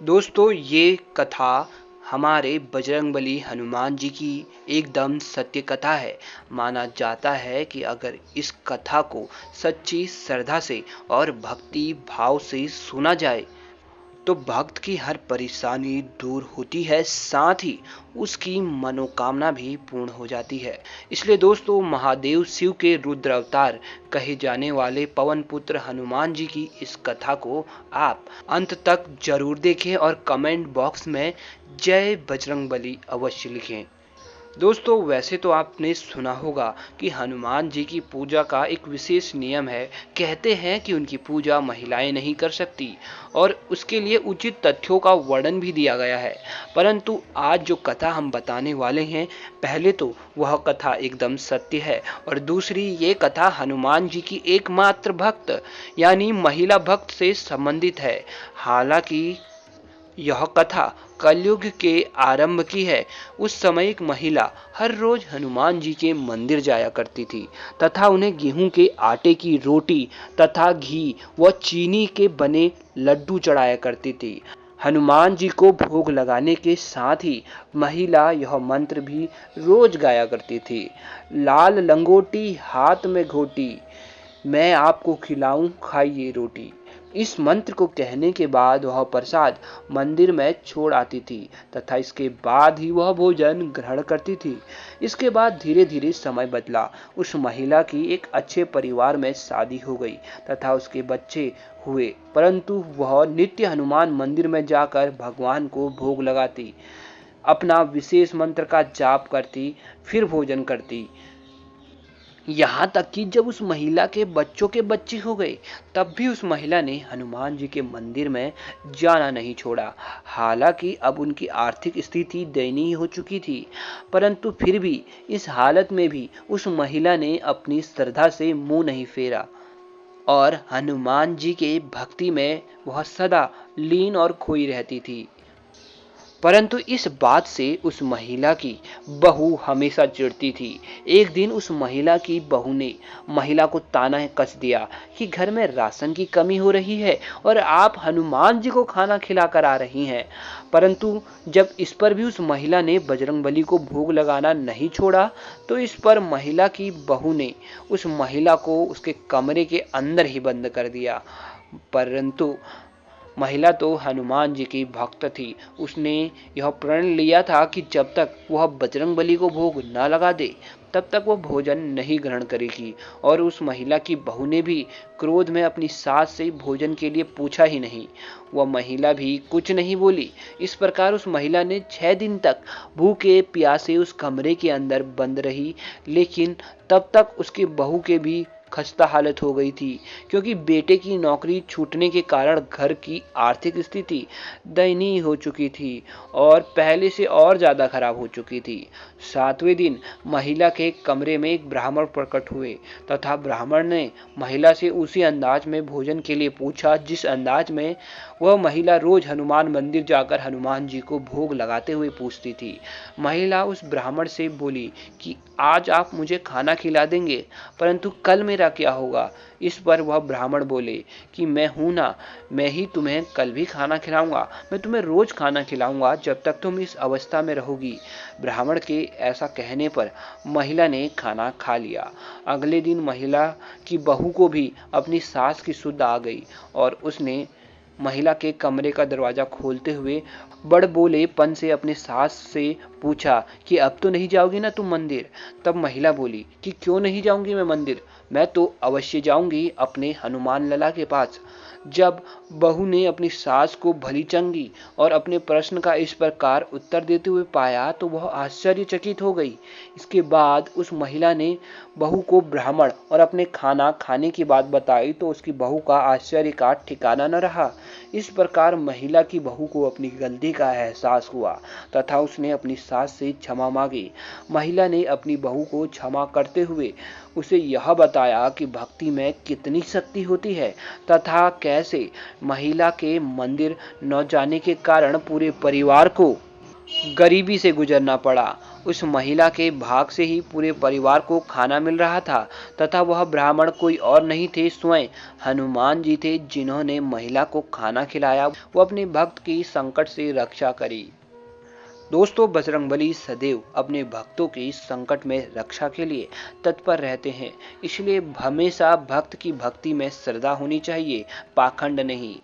दोस्तों ये कथा हमारे बजरंगबली हनुमान जी की एकदम सत्य कथा है। माना जाता है कि अगर इस कथा को सच्ची श्रद्धा से और भक्ति भाव से सुना जाए तो भक्त की हर परेशानी दूर होती है, साथ ही उसकी मनोकामना भी पूर्ण हो जाती है। इसलिए दोस्तों, महादेव शिव के रुद्र अवतार कहे जाने वाले पवन पुत्र हनुमान जी की इस कथा को आप अंत तक जरूर देखें और कमेंट बॉक्स में जय बजरंगबली अवश्य लिखें। दोस्तों, वैसे तो आपने सुना होगा कि हनुमान जी की पूजा का एक विशेष नियम है। कहते हैं कि उनकी पूजा महिलाएं नहीं कर सकती और उसके लिए उचित तथ्यों का वर्णन भी दिया गया है। परंतु आज जो कथा हम बताने वाले हैं, पहले तो वह कथा एकदम सत्य है और दूसरी ये कथा हनुमान जी की एकमात्र भक्त यानी महिला भक्त से संबंधित है। हालांकि यह कथा कलयुग के आरंभ की है। उस समय एक महिला हर रोज हनुमान जी के मंदिर जाया करती थी तथा उन्हें गेहूं के आटे की रोटी तथा घी व चीनी के बने लड्डू चढ़ाया करती थी। हनुमान जी को भोग लगाने के साथ ही महिला यह मंत्र भी रोज गाया करती थी। लाल लंगोटी हाथ में घोटी, मैं आपको खिलाऊं खाइए रोटी। इस मंत्र को कहने के बाद वह प्रसाद मंदिर में छोड़ आती थी तथा इसके बाद ही वह भोजन ग्रहण करती थी। इसके बाद धीरे धीरे समय बदला। उस महिला की एक अच्छे परिवार में शादी हो गई तथा उसके बच्चे हुए, परंतु वह नित्य हनुमान मंदिर में जाकर भगवान को भोग लगाती, अपना विशेष मंत्र का जाप करती, फिर भोजन करती। यहाँ तक कि जब उस महिला के बच्चे हो गए, तब भी उस महिला ने हनुमान जी के मंदिर में जाना नहीं छोड़ा। हालांकि अब उनकी आर्थिक स्थिति दयनीय हो चुकी थी, परंतु फिर भी इस हालत में भी उस महिला ने अपनी श्रद्धा से मुंह नहीं फेरा और हनुमान जी के भक्ति में वह सदा लीन और खोई रहती थी। परंतु इस बात से उस महिला की बहू हमेशा चिढ़ती थी। एक दिन उस महिला की बहू ने महिला को ताना कस दिया कि घर में राशन की कमी हो रही है और आप हनुमान जी को खाना खिला कर आ रही हैं। परंतु जब इस पर भी उस महिला ने बजरंगबली को भोग लगाना नहीं छोड़ा, तो इस पर महिला की बहू ने उस महिला को उसके कमरे के अंदर ही बंद कर दिया। परंतु महिला तो हनुमान जी की भक्त थी। उसने यह प्रण लिया था कि जब तक वह बजरंगबली को भोग न लगा दे, तब तक वह भोजन नहीं ग्रहण करेगी। और उस महिला की बहू ने भी क्रोध में अपनी सास से भोजन के लिए पूछा ही नहीं। वह महिला भी कुछ नहीं बोली। इस प्रकार उस महिला ने 6 दिन तक भूखे प्यासे उस कमरे के अंदर बंद रही। लेकिन तब तक उसकी बहू के भी खस्ता हालत हो गई थी, क्योंकि बेटे की नौकरी छूटने के कारण घर की आर्थिक स्थिति दयनीय हो चुकी थी और पहले से और ज्यादा खराब हो चुकी थी। 7वें दिन महिला के कमरे में एक ब्राह्मण प्रकट हुए तथा ब्राह्मण ने महिला से उसी अंदाज में भोजन के लिए पूछा जिस अंदाज में वह महिला रोज हनुमान मंदिर जाकर हनुमान जी को भोग लगाते हुए पूछती थी। महिला उस ब्राह्मण से बोली कि आज आप मुझे खाना खिला देंगे, परंतु कल मेरा क्या होगा। इस पर वह ब्राह्मण बोले कि मैं हूं ना, मैं ही तुम्हें कल भी खाना खिलाऊंगा, मैं तुम्हें रोज खाना खिलाऊंगा जब तक तुम इस अवस्था में रहोगी। ब्राह्मण के ऐसा कहने पर महिला ने खाना खा लिया। अगले दिन महिला की बहू को भी अपनी सास की सुध आ गई और उसने महिला के कमरे का दरवाजा खोलते हुए बड़बोलेपन से अपने सास से पूछा कि अब तो नहीं जाओगी ना तुम मंदिर। तब महिला बोली कि क्यों नहीं जाऊंगी मैं मंदिर, मैं तो अवश्य जाऊंगी अपने हनुमान लला के पास। जब बहू ने अपनी सास को भली चंगी और अपने प्रश्न का इस प्रकार उत्तर देते हुए पाया तो वह आश्चर्यचकित हो गई। इसके बाद उस महिला ने बहू को ब्राह्मण और अपने खाना खाने की बात बताई तो उसकी बहू का आश्चर्य का ठिकाना न रहा। इस प्रकार महिला की बहू को अपनी गलती का एहसास हुआ तथा उसने अपनी सास से क्षमा मांगी। महिला ने अपनी बहू को क्षमा करते हुए उसे यह बताया कि भक्ति में कितनी शक्ति होती है तथा कैसे महिला के मंदिर न जाने के कारण पूरे परिवार को गरीबी से गुजरना पड़ा उस महिला के भाग से ही पूरे परिवार को खाना मिल रहा था तथा वह ब्राह्मण कोई और नहीं थे, स्वयं हनुमान जी थे जिन्होंने महिला को खाना खिलाया, वो अपने भक्त की संकट से रक्षा करी। दोस्तों, बजरंगबली सदैव अपने भक्तों की संकट में रक्षा के लिए तत्पर रहते हैं, इसलिए हमेशा भक्त की भक्ति में श्रद्धा होनी चाहिए, पाखंड नहीं।